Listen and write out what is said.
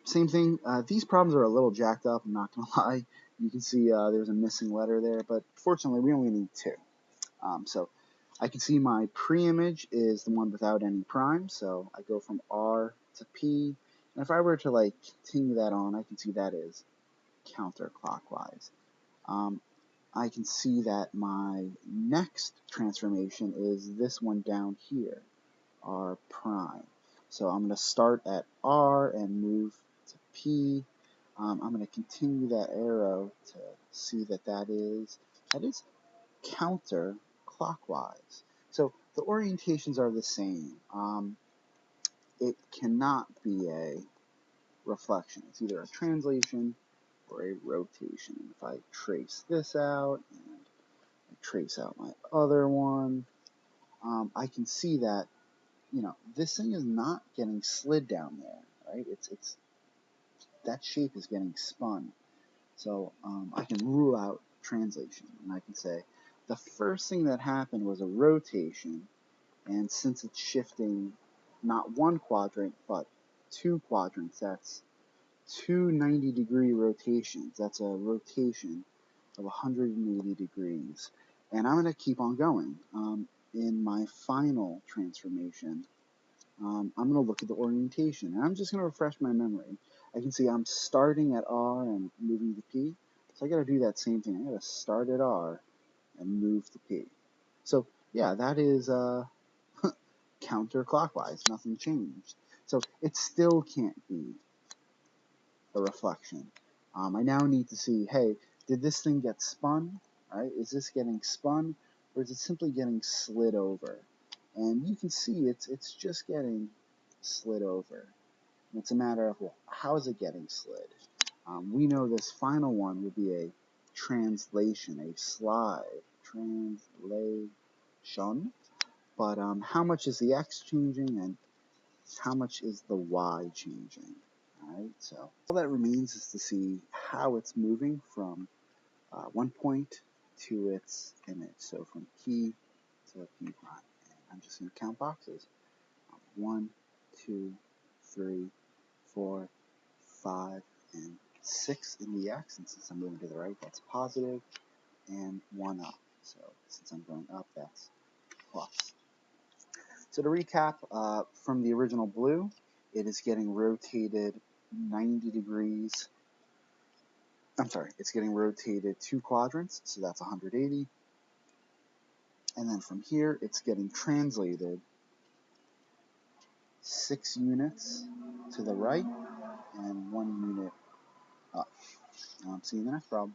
Same thing. These problems are a little jacked up, I'm not going to lie. You can see there's a missing letter there, but fortunately we only need two. So I can see my pre-image is the one without any prime, so I go from R to P. And if I were to like continue that on, I can see that is counterclockwise. Um, I can see that my next transformation is this one down here, R prime. So I'm going to start at R and move to P. I'm going to continue that arrow to see that that is counterclockwise. So the orientations are the same. It cannot be a reflection. It's either a translation or a rotation. If I trace this out and I trace out my other one, I can see that this thing is not getting slid down there, right? It's that shape is getting spun. So I can rule out translation, and I can say the first thing that happened was a rotation, and since it's shifting not one quadrant but two quadrants, that's two 90-degree rotations. That's a rotation of 180 degrees. And I'm going to keep on going. In my final transformation, I'm going to look at the orientation, and I'm just going to refresh my memory. I can see I'm starting at R and moving to P, so I got to do that same thing. I got to start at R and move to P. So yeah, that is counterclockwise. Nothing changed. So it still can't be a reflection. I now need to see, hey, did this thing get spun? Right? Is this getting spun, or is it simply getting slid over? And you can see it's just getting slid over. And it's a matter of, well, how is it getting slid? We know this final one would be a translation, a slide, translation. But how much is the x changing and how much is the y changing? All right, so all that remains is to see how it's moving from one point to its image. So from P to P prime. And I'm just going to count boxes. 1, 2, 3, 4, 5, and 6 in the x. And since I'm moving to the right, that's positive, and 1 up. So since I'm going up, that's plus. So to recap, from the original blue, it is getting rotated 90 degrees. I'm sorry, it's getting rotated 2 quadrants, so that's 180. And then from here, it's getting translated 6 units to the right and 1 unit up. See you in the next problem.